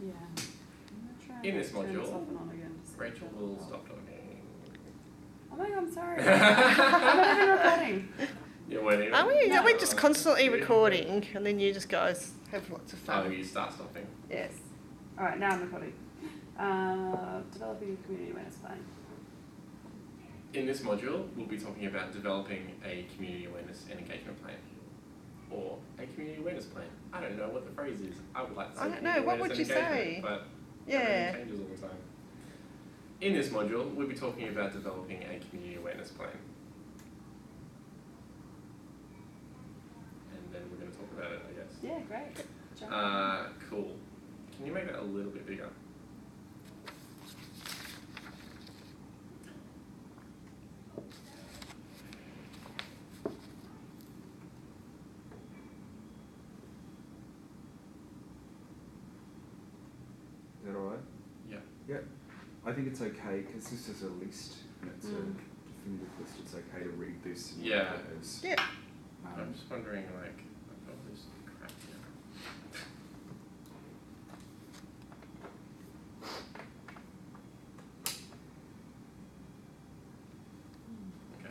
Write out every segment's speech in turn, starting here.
Yeah. I'm gonna try In and this turn module, off and on again, just so Rachel it will doesn't stop talking. Oh my god, I'm sorry. I'm not even recording. You're waiting. Are we? No. Are we just constantly Yeah. recording and then you just guys have lots of Oh, fun? you start stopping. Yes. Alright, now I'm recording. Developing a community awareness plan. In this module, we'll be talking about developing a community awareness and engagement plan. Or a community awareness plan. I don't know what the phrase is. I would like to say I don't community know, what awareness would you and engagement, say? but Yeah. everything changes all the time. In this module, we'll be talking about developing a community awareness plan. And then we're going to talk about it, I guess. Yeah, great. Cool. Can you make that a little bit bigger? Is that alright? Yeah. Yep. I think it's okay because this is a list and it's a definitive list. It's okay to read this and Yeah. read it as, Yeah. I'm just wondering, like, I've got this crap here. Okay.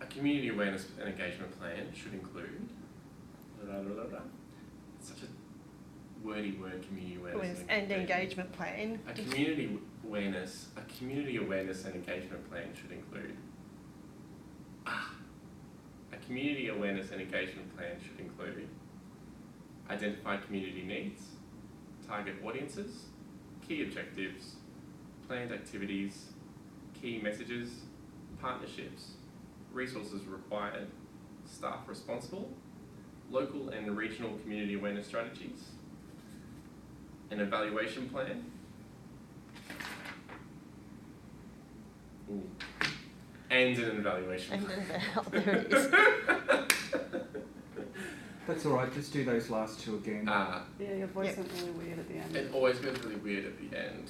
A community awareness and engagement plan should include. It's such a wordy word, community awareness And engagement plan. A community awareness and engagement plan should include. A community awareness and engagement plan should include identify community needs, target audiences, key objectives, planned activities, key messages, partnerships, resources required, staff responsible, local and regional community awareness strategies, an evaluation plan. Ooh. And an evaluation And plan. there it is. that's alright, just do those last two again. Yeah, your voice Yep. went really weird at the end. It always goes really weird at the end.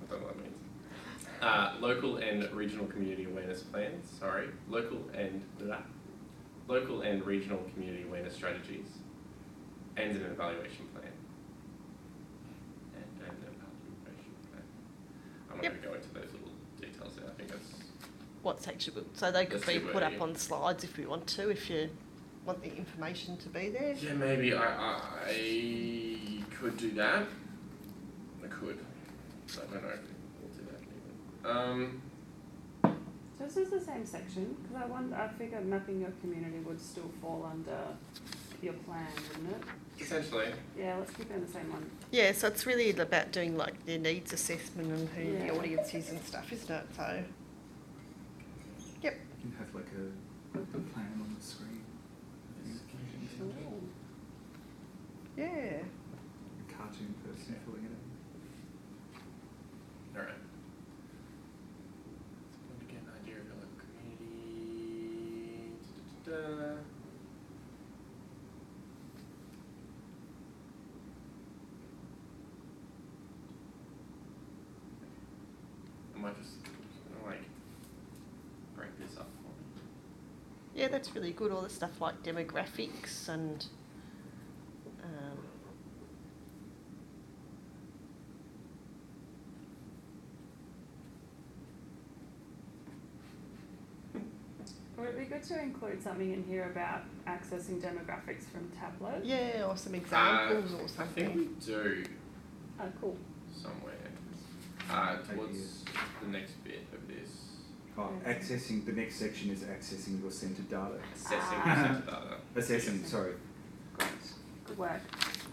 I don't know what that means. Local and regional community awareness plans. Sorry, local and regional community awareness strategies, and an evaluation plan. And an evaluation plan. I'm not Yep. going to go into those little details there. I think that's What's actually good? So they could That's be too put up wordy. on slides if you want to, if you want the information to be there. yeah. Maybe I could do that. I could. But I don't know if we'll do that even. So this is the same section, because I figure mapping your community would still fall under your plan, wouldn't it? Essentially. Yeah, let's keep it in the same one. Yeah, so it's really about doing like the needs assessment and who the Yeah. audience is and stuff, isn't it? So, yep. You can have like a plan on the screen. Cool. Yeah. A cartoon person filling it in. All right. So I'm going to get an idea of your local community. Da-da-da-da. I might just like break this up for me. Yeah, that's really good. All the stuff like demographics and Would it be good to include something in here about accessing demographics from tablets? yeah, or some examples or I think something. we do Oh, cool. somewhere. Towards the next bit of this. Oh, accessing, the next section is accessing your centred data. Assessing Ah. user data. Assessing, sorry. Great. Good work.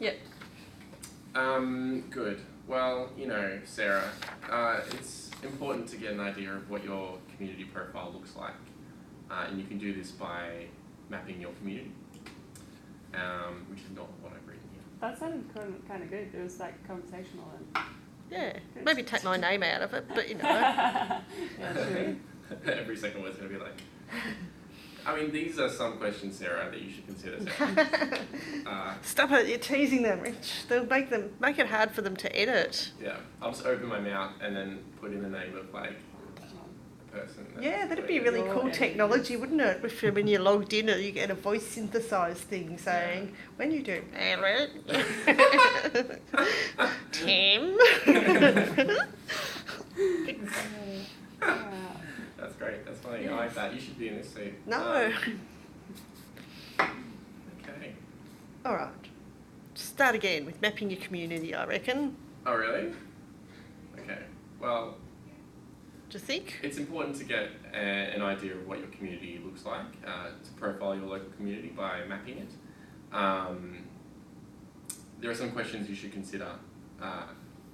Yep. Good. Well, you know, Sarah, it's important to get an idea of what your community profile looks like. And you can do this by mapping your community, which is not what I've written here. That sounded kind of good. It was like conversational and. Yeah. Good. Maybe take my name out of it, but you know. Yeah, true. Every second word's going to be like... I mean, these are some questions, Sarah, that you should consider, Sarah. Stop it! You're teasing them, Rich. They'll make it hard for them to edit. Yeah, I'll just open my mouth and then put in the name of, like, person. Yeah, That's that'd be really Your cool energy. technology, wouldn't it? If when you're logged in, you get a voice synthesised thing saying, when you do, Tim. That's great. That's funny. I like that. You should be in this seat. No. Okay. All right. Start again with mapping your community, I reckon. Oh, really? Okay. Well, Do you think? it's important to get an idea of what your community looks like, to profile your local community by mapping it. There are some questions you should consider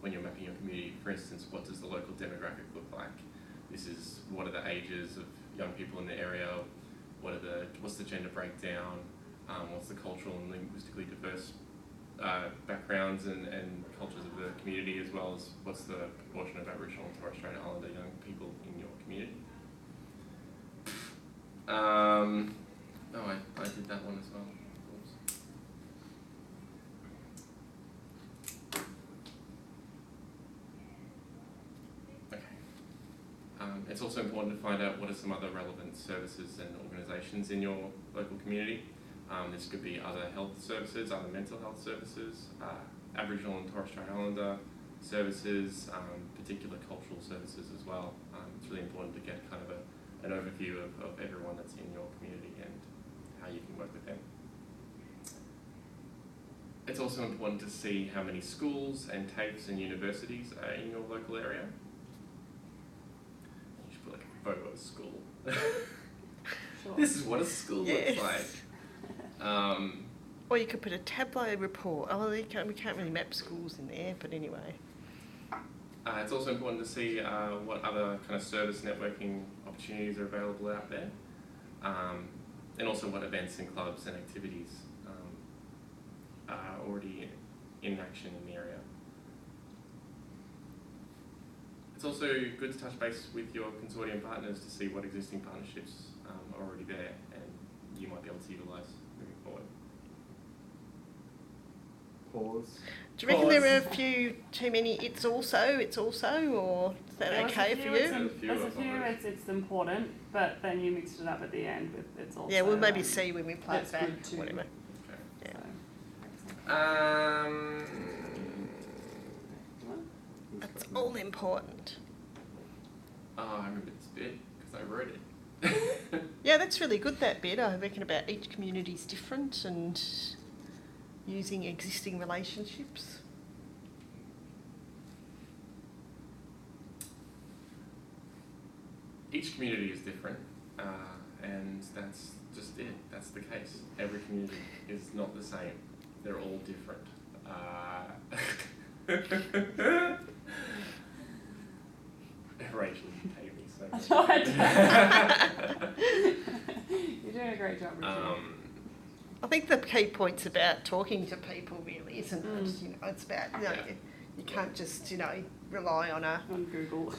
when you're mapping your community. For instance, what does the local demographic look like? This is what are the ages of young people in the area? What's the gender breakdown? What's the cultural and linguistically diverse backgrounds and cultures of the community, as well as what's the proportion of Aboriginal and Torres Strait Islander young people in your community. I did that one as well. Oops. Okay. It's also important to find out what are some other relevant services and organisations in your local community. This could be other health services, other mental health services, Aboriginal and Torres Strait Islander services, particular cultural services as well. It's really important to get kind of an overview of everyone that's in your community and how you can work with them. It's also important to see how many schools and TAFEs and universities are in your local area. You should put like a photo of a school. Sure. This is what a school looks like. Or you could put a tableau report. Oh, we can't really map schools in there, but anyway. It's also important to see what other kind of service networking opportunities are available out there, and also what events and clubs and activities are already in action in the area. It's also good to touch base with your consortium partners to see what existing partnerships are already there and you might be able to utilise moving forward. Pause. Do you reckon there are a few too many it's also, or is that There was okay a for few, you? There's a few, it's important, but then you mixed it up at the end with it's also. Yeah, we'll maybe see when we play it that's back, good too. whatever. Okay. Yeah. That's all important. Oh, I remember this bit because I wrote it. Yeah, that's really good, that bit. I reckon about each community's different and using existing relationships. Each community is different, and that's just it. That's the case. Every community is not the same. They're all different. Rachel, you hate me so much. No, I don't. You're doing a great job, Richard. I think the key point's about talking to people, really, isn't it? You know, it's about, you know, Yeah. you can't just, you know, rely on a On Google.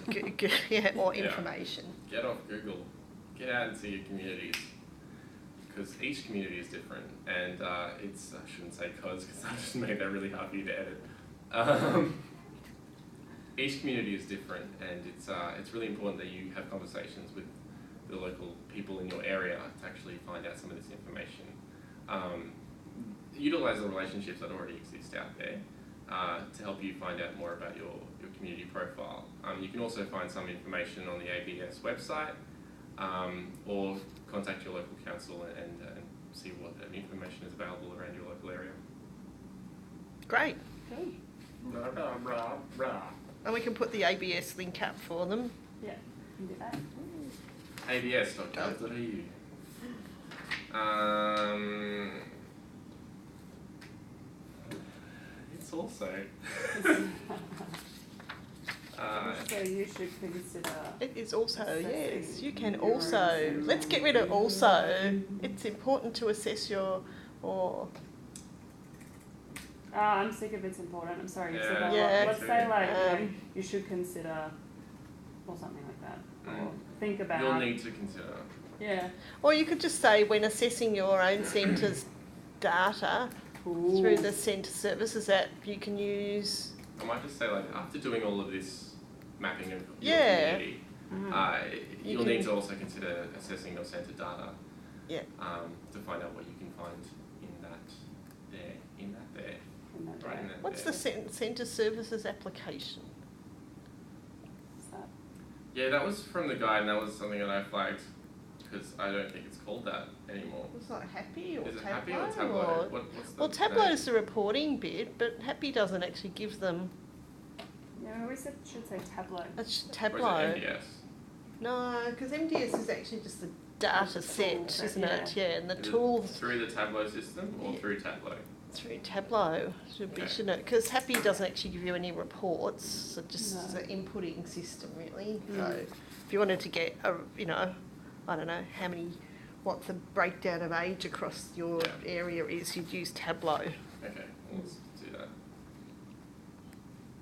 or Yeah. information. Get off Google. Get out and see your communities. Because each community is different. And it's, I shouldn't say because I just made that really hard for you to edit. Each community is different, and it's really important that you have conversations with the local people in your area to actually find out some of this information. Utilise the relationships that already exist out there to help you find out more about your community profile. You can also find some information on the ABS website, or contact your local council and see what information is available around your local area. Great. Good. Blah, blah, blah, blah. And we can put the ABS link up for them. Yeah, you can do that. abs.gov.au. It's also. So you should consider. It is also, assessing yes, you can your also. own Let's get rid of also. It's important to assess your, or I'm sick of it's important. I'm sorry. You said that a lot. Yeah. Let's say like Um, you should consider, or something like that, or Mm. think about. You'll need to consider. Yeah. or you could just say when assessing your own centre's data through the centre services app, you can use. I might just say, like, after doing all of this mapping of your Yeah. community, You'll need to also consider assessing your centre data Yeah. to find out what you can find in that there. Right in that What's there. the centre services application? What's that? Yeah, that was from the guide, and that was something that I flagged because I don't think it's called that anymore. Was it Happy or Is it Tableau? Happy or Tableau? What's the Well, Tableau's the reporting bit, but Happy doesn't actually give them. Yeah, we always said should say Tableau. It's Or Tableau. is it MDS? No, because MDS is actually just the data set, tool, isn't yeah. it? Yeah, and the Is it tools through the Tableau system or Yeah. through Tableau? through Tableau should be, Okay. shouldn't it? Because Happy doesn't actually give you any reports, so just No. the inputting system really. Mm. So if you wanted to get a, I don't know what the breakdown of age across your Yeah. area is, you'd use Tableau. Okay, let's do that.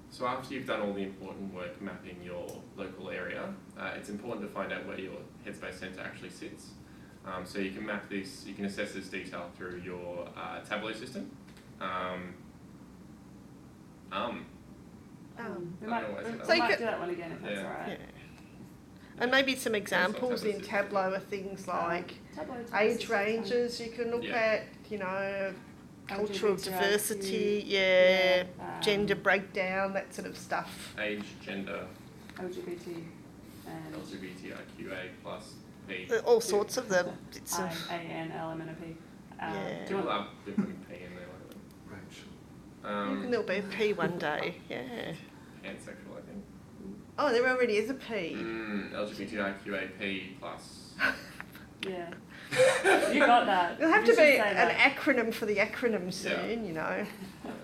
So after you've done all the important work mapping your local area, it's important to find out where your Headspace Centre actually sits. So you can map this, you can assess this detail through your Tableau system. We I might, don't know why I said we that. So you might could- do that one again if that's Yeah. alright. Yeah. And maybe some examples Tableau in system. Tableau are things like Tableau age system. ranges you can look Yeah. at, cultural LGBTIQ, diversity, yeah, gender breakdown, that sort of stuff. Age, gender, LGBT and LGBTIQA plus P. All sorts of them. It's I, A, N, L, M, and a P. Yeah. Do you People want love putting P in there, like Rachel. there'll be a P one day, yeah. Pansexual, I think. Oh, there already is a P. LGBTIQAP plus. Yeah. You got that. There'll have You to should be say an that. acronym for the acronym soon, Yeah,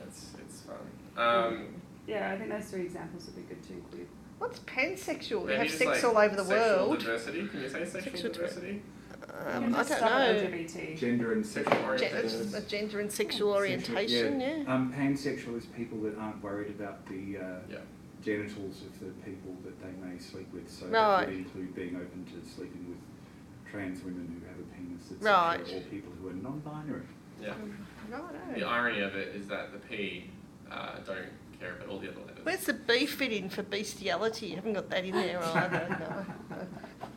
it's fun. Yeah, I think those three examples would be good to include. What's pansexual? You Maybe have just sex like all over the sexual world. diversity. Can you say sexual Sexual diversity? You can I just don't start know. with LGBT. Gender and sexual Sexual orientation. A gender and sexual orientation, yeah. Pansexual is people that aren't worried about the Yeah. genitals of the people that they may sleep with. So Right. that would include being open to sleeping with trans women who have a penis, etc., Right. or people who are non-binary. Yeah. Righto. The irony of it is that the P don't care about all the other letters. Where's the B fit in for bestiality? You haven't got that in there either,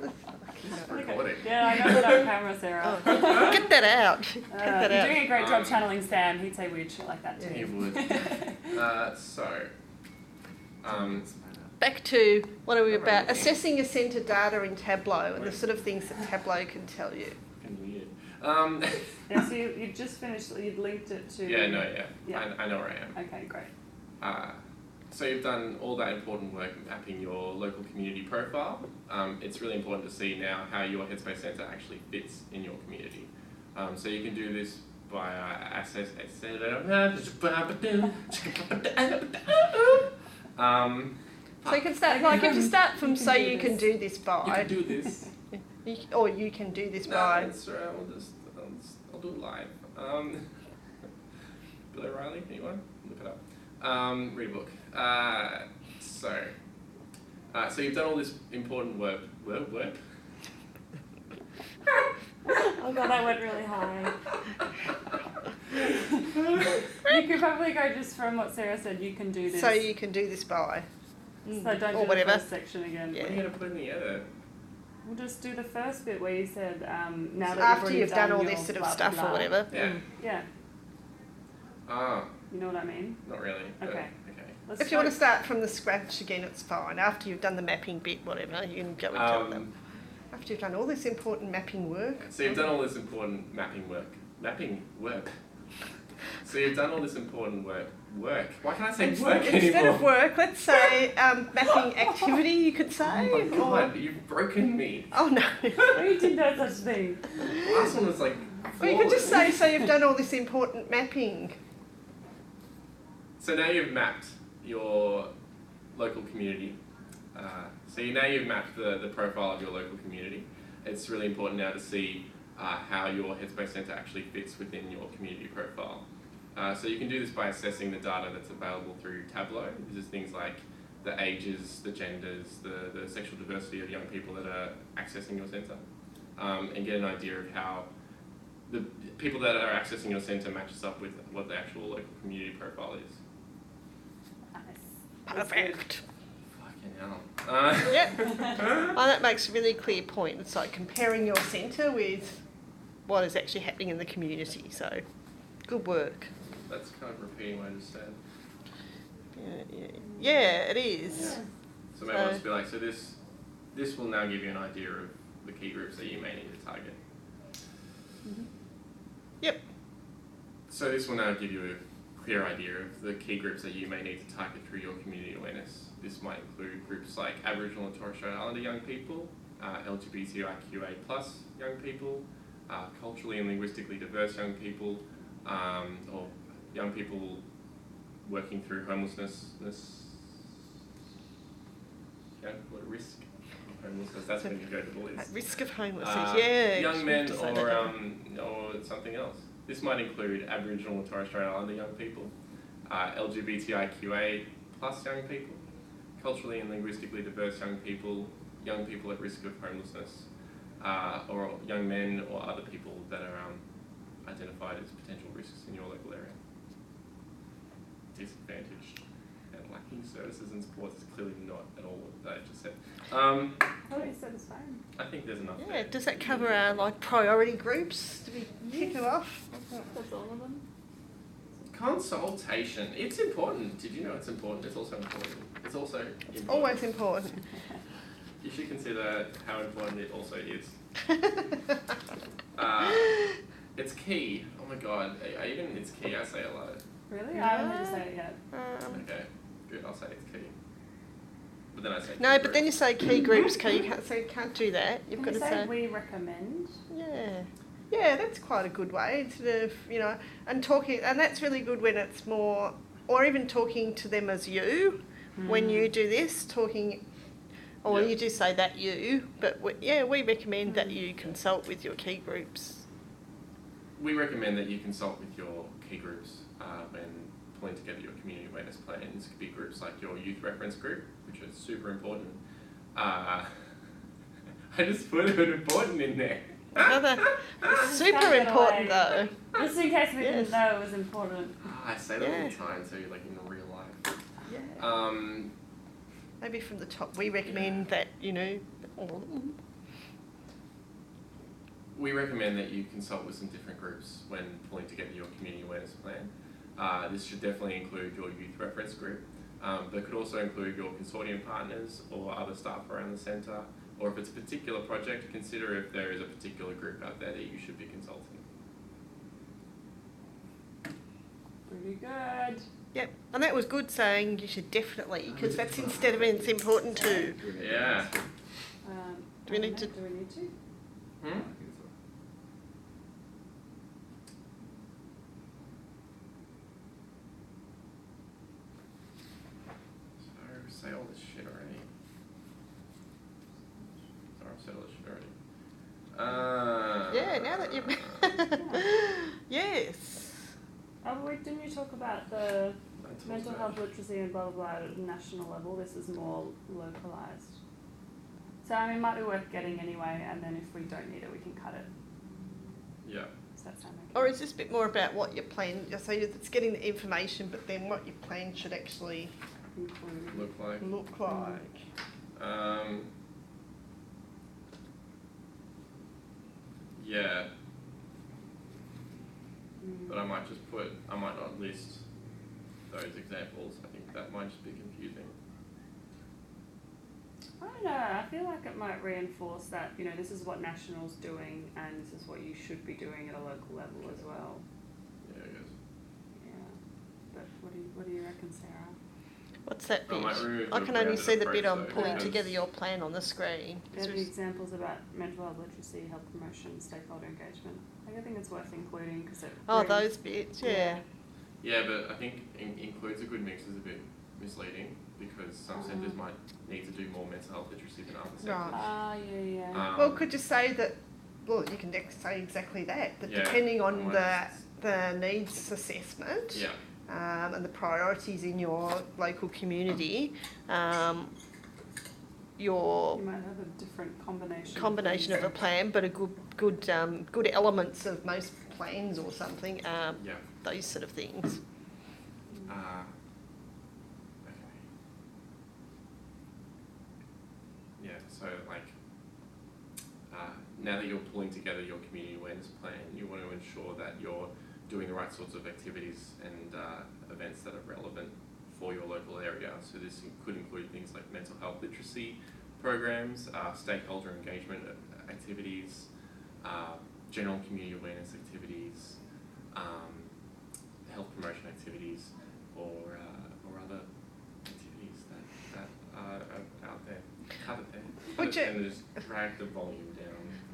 no. Recording. Yeah, I got it on camera, Sarah. Oh, get that out. Get that You're out. doing a great job channeling Sam. He'd say weird shit like that too. You would. Back to what are we about? Assessing your centre data in Tableau and the sort of things that Tableau can tell you. Fucking weird. Yeah, so you'd just finished, you'd linked it to... Yeah, no, yeah. Yeah. I know where I am. Okay, great. So you've done all that important work mapping your local community profile. It's really important to see now how your Headspace Centre actually fits in your community. So you can do this by So you can start, like if you start from so you can do this you by, can do this. or you can do this No, by. that's right. I'll do it live. Bill O'Reilly, anyone? Look it up. Read a book. So you've done all this important work. Oh god, that went really high. You could probably go just from what Sarah said, you can do this. So you can do this by. So don't or do whatever. the first section again. Yeah. What are you going to put in the edit? We'll just do the first bit where you said, now that After you've you've done all your this sort of blah, stuff blah, or whatever. Yeah. Yeah, Ah, you know what I mean? not really. but Okay. Okay. Let's If you want to start- start from the scratch again, it's fine. After you've done the mapping bit, whatever, you can go and tell them. After you've done all this important mapping work. So you've done all this important mapping work. So you've done all this important work. Why can't I say work Instead anymore? of work, let's say mapping activity, you could say. Oh my god, or- you've broken me. Oh no. No, you did no such thing. Last one was like. Well, you could just say, flawless. so you've done all this important mapping. So now you've mapped your local community. Now you've mapped the profile of your local community. It's really important now to see how your Headspace Centre actually fits within your community profile. So you can do this by assessing the data that's available through Tableau. This is things like the ages, the genders, the sexual diversity of young people that are accessing your centre, and get an idea of how the people that are accessing your centre matches up with what the actual local community profile is. Nice. Perfect. Fucking hell. Yep. Oh, that makes a really clear point. It's like comparing your centre with what is actually happening in the community. So, good work. That's kind of repeating what I just said. Yeah, it is. Yeah. So maybe I'll just be like, so this will now give you an idea of the key groups that you may need to target. Mhm. Yep. So this will now give you a clear idea of the key groups that you may need to target through your community awareness. This might include groups like Aboriginal and Torres Strait Islander young people, LGBTIQA+ young people, culturally and linguistically diverse young people, or young people working through homelessness. What risk of homelessness? That's when you go to the list. At risk of homelessness, yeah. Young men to say or something else. This might include Aboriginal and Torres Strait Islander young people, LGBTIQA+ young people, culturally and linguistically diverse young people at risk of homelessness, or young men or other people that are identified as potential risks in your local area. Disadvantaged and lacking services and supports is clearly not at all what I just said. Oh, you said it's fine. I think there's enough Yeah, there. does that cover our like priority groups? Do we kick it off? That's all of them. Consultation. It's important. Did you know it's important? It's also important. It's also important. Always important. You should consider how important it also is. It's key. Oh my god. Even it's key. I say it a lot. Really? I haven't heard you say it yet. Okay. Good. I'll say it's key. But then I say No, key but then you groups. say key groups, okay, you can't say you can't do that. You've Can got you to say say we recommend? yeah. Yeah, that's quite a good way to, and talking, and that's really good when it's more, or even talking to them as you, when you do this, talking, or Yeah. you do say that you, but we recommend that you consult with your key groups. We recommend that you consult with your key groups when pulling together your community awareness plan. This could be groups like your youth reference group, which is super important. I just put it important in there. It's super Can't get important away. though. Just in case we Yes. didn't know it was important. I say that all Yeah. the time, so you're like in real life. Yeah. Maybe from the top, we recommend that, We recommend that you consult with some different groups when pulling together your community awareness plan. This should definitely include your youth reference group, but could also include your consortium partners or other staff around the centre, or if it's a particular project, consider if there is a particular group out there that you should be consulting. Pretty good. Yep, and that was good saying you should definitely, because that's instead of it's important too. Yeah. Do we need to- Do we need to? Hmm? I think it's So say all this shit already. Sorry, I've said all this shit already. Yeah, now that you've... Yes. Oh, wait, didn't you talk about the mental health literacy and blah blah blah at a national level? This is more localised. So I mean, it might be worth getting anyway, and then if we don't need it, we can cut it. Yeah. Does that sound okay? Or is this a bit more about what your plan, so it's getting the information, but then what your plan should actually Include. Look like. look like? Yeah, Mm. but I might not list those examples. I think that might just be confusing. I don't know. I feel like it might reinforce that, this is what National's doing and this is what you should be doing at a local level as well. Yeah, I guess. Yeah. But what do you reckon, Sarah? What's that I bit? might remove I the can only grounded see the approach bit I'm though, pulling because- together your plan on the screen. There are the examples about mental health literacy, health promotion, stakeholder engagement. I think it's worth including because it. Oh, brings- those bits, yeah. Yeah, but I think includes a good mix is a bit misleading because some centres might need to do more mental health literacy than other centres. Right. Yeah. Well, could you say that, well, you can say exactly that, Yeah, depending I on might the needs assessment Yeah, and the priorities in your local community, your You might have a different combination. combination of a plan, but a good elements of most plans or something, yeah. those sort of things. Okay. So like, now that you're pulling together your community awareness plan, you want to ensure that you're doing the right sorts of activities and events that are relevant for your local area. So this could include things like mental health literacy programs, stakeholder engagement activities, general community awareness activities, health promotion activities, or other activities that are out there, covered there. And just drag the volume down.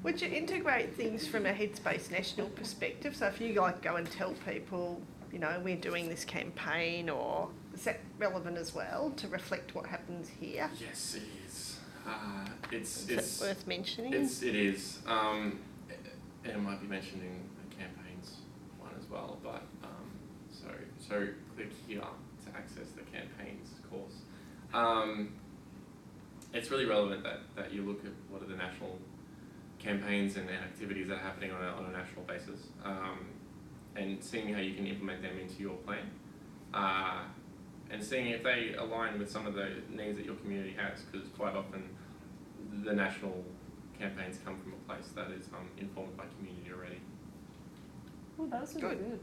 Would you integrate things from a Headspace national perspective? So if you like go and tell people, you know, we're doing this campaign, or is that relevant as well to reflect what happens here? Yes, it is. Is it worth mentioning? It is. And it might be mentioned in the campaigns one as well. But so click here to access the campaigns course. It's really relevant that you look at what are the national campaigns and activities that are happening on a national basis, and seeing how you can implement them into your plan, and seeing if they align with some of the needs that your community has, because quite often the national campaigns come from a place that is informed by community already. Oh, that was really good.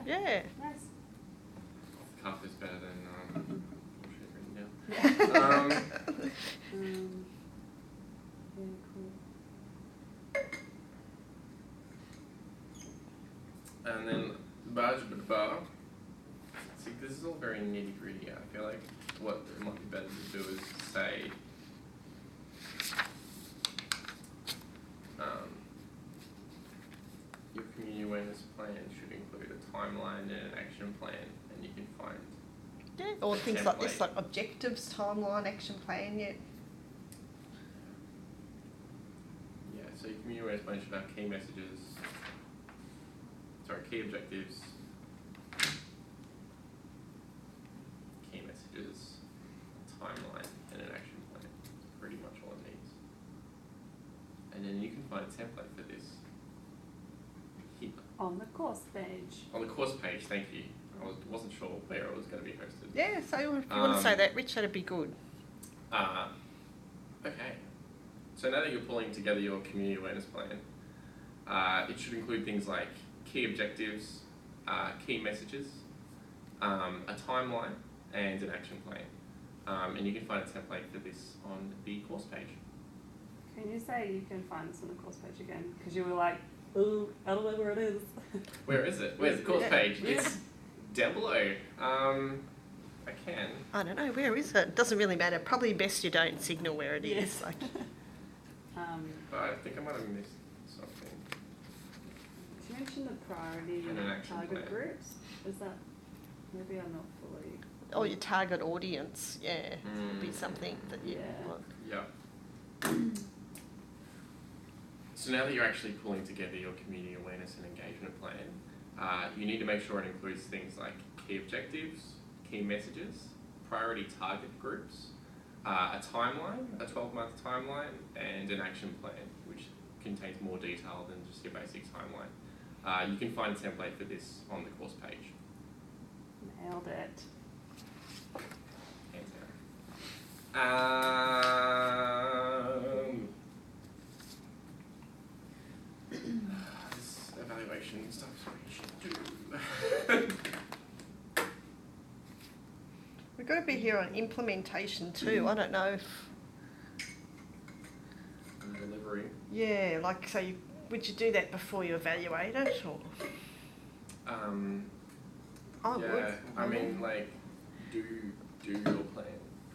Yeah. Nice. Off the cuff is better than written down. Yeah. Yeah, cool. And then see, this is all very nitty gritty. I feel like what it might be better to do is say your community awareness plan should include a timeline and an action plan, and you can find Or things like this, template. like objectives, timeline, action plan. Yeah. Yeah, so your community awareness plan should have key messages, key objectives, key messages, a timeline, and an action plan. Pretty much all it needs. And then you can find a template for this here. On the course page. On the course page, thank you. I wasn't sure where it was going to be hosted. Yeah, so if you want to say that, Rich, that'd be good. Okay. So now that you're pulling together your community awareness plan, it should include things like key objectives, key messages, a timeline, and an action plan. And you can find a template for this on the course page. Can you say you can find this on the course page again? Because you were like, oh, I don't know where it is. Where is it? Where's the course page? Yeah. It's down below. I can. I don't know, where is it? Doesn't really matter. Probably best you don't signal where it is. Like, But I think I might have missed something. did you mention the priority And an action target plan. groups? Is that, maybe I'm not fully... or your target audience, yeah, would be something that you Yeah. want. Yeah. So now that you're actually pulling together your community awareness and engagement plan, you need to make sure it includes things like key objectives, key messages, priority target groups, a timeline, a 12-month timeline, and an action plan, which contains more detail than just your basic timeline. You can find a template for this on the course page. Nailed it. Hands down. This evaluation stuff we should do. We've got to be here on implementation too. I don't know if, And delivery. yeah, like, so would you do that before you evaluate it, or? I Yeah, would. I mean, like, do your plan.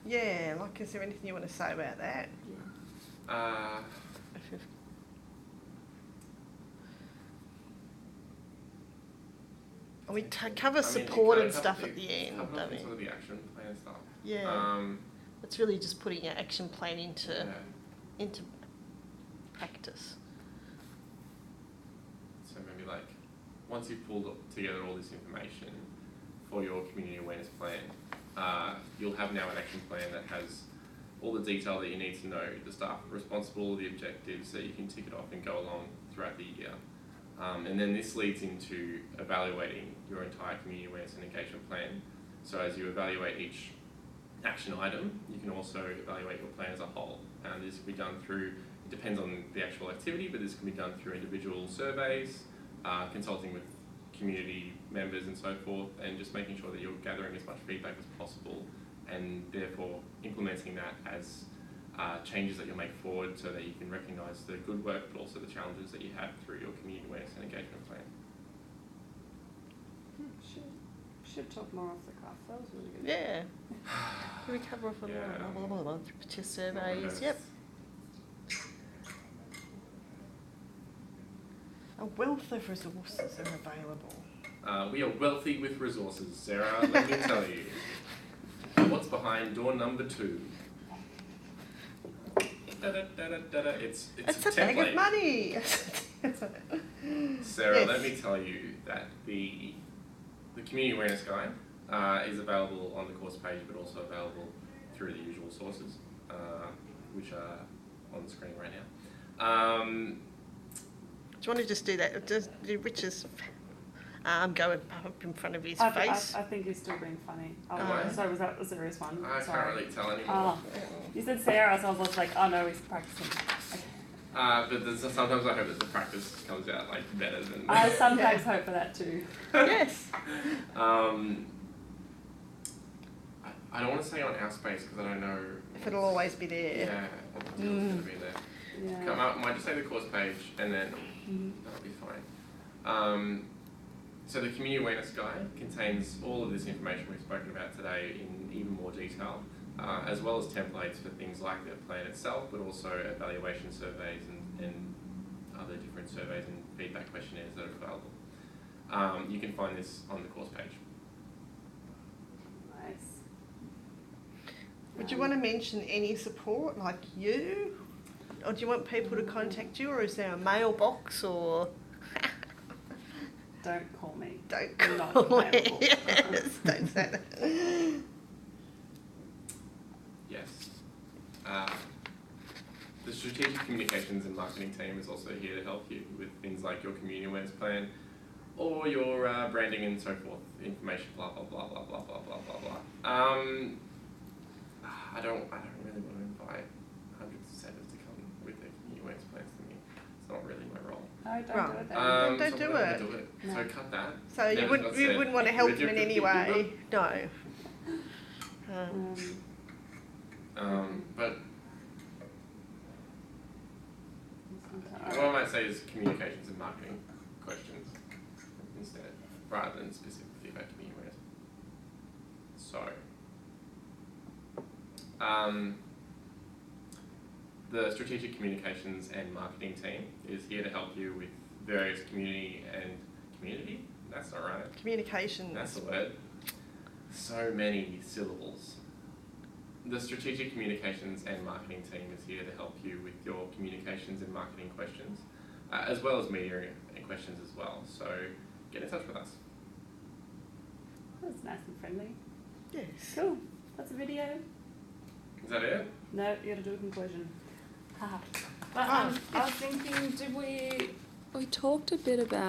Yeah, like, is there anything you want to say about that? We cover support and stuff at the end, don't we? Some of the action plan stuff. Yeah. It's really just putting an action plan into Yeah. into practice. So maybe like, once you've pulled together all this information for your community awareness plan, you'll have now an action plan that has all the detail that you need to know, the staff responsible, the objectives, so you can tick it off and go along throughout the year. And then this leads into evaluating your entire community awareness and engagement plan. So as you evaluate each action item, you can also evaluate your plan as a whole. And this can be done through, it depends on the actual activity, but this can be done through individual surveys, consulting with community members and so forth, and just making sure that you're gathering as much feedback as possible, and therefore implementing that as changes that you'll make forward so that you can recognise the good work but also the challenges that you have through your community awareness and engagement plan. Should talk more off the cuff. That was really good. Yeah. Can we cover off on Yeah. picture surveys? Yep. A wealth of resources are available. We are wealthy with resources, Sarah, let me tell you. What's behind door number 2? It's It's a a bag of template. money. Sarah, Yes. let me tell you that the community awareness guide is available on the course page, but also available through the usual sources, which are on the screen right now. Do you want to just do that? Just do Rich's go up in front of his I face. think he's still being funny. Why? Sorry, was that a serious one? I Sorry. can't really tell anymore. Oh, you said Sarah, so I was just like, oh no, he's practicing. Okay. But sometimes I hope that the practice comes out like better than. I sometimes hope for that too. Yes. I don't want to say on our space because I don't know If it'll always be there. Yeah, it's going to be there. Yeah. Come out, might just say the course page and then that'll be fine. So the community awareness guide contains all of this information we've spoken about today in even more detail, as well as templates for things like the plan itself, but also evaluation surveys and other different surveys and feedback questionnaires that are available. You can find this on the course page. Nice. Would you want to mention any support, like you? Or do you want people to contact you, or is there a mailbox, or... Don't call me. Don't Not call me. available. Yes, don't say that. Yes. The strategic communications and marketing team is also here to help you with things like your community awareness plan or your branding and so forth, information, blah, blah, blah, blah, blah, blah, blah, blah, blah. I don't really want to invite hundreds of setters to come with their community awareness plans to me. It's not really my role. No, don't Right. do it then. Don't so do I'm not it. gonna do it. No. So cut that. So Never you got wouldn't said. want to help them in any way? No. But what I might say is communications and marketing questions instead, rather than specifically about community awareness. So, the strategic communications and marketing team is here to help you with various community. That's not right. Communications. That's the word. So many syllables. The strategic communications and marketing team is here to help you with your communications and marketing questions, as well as media and questions as well. So get in touch with us. That's nice and friendly. Yes. Cool. That's a video. Is that it? No, you gotta do a conclusion. Haha. But I was thinking, we talked a bit about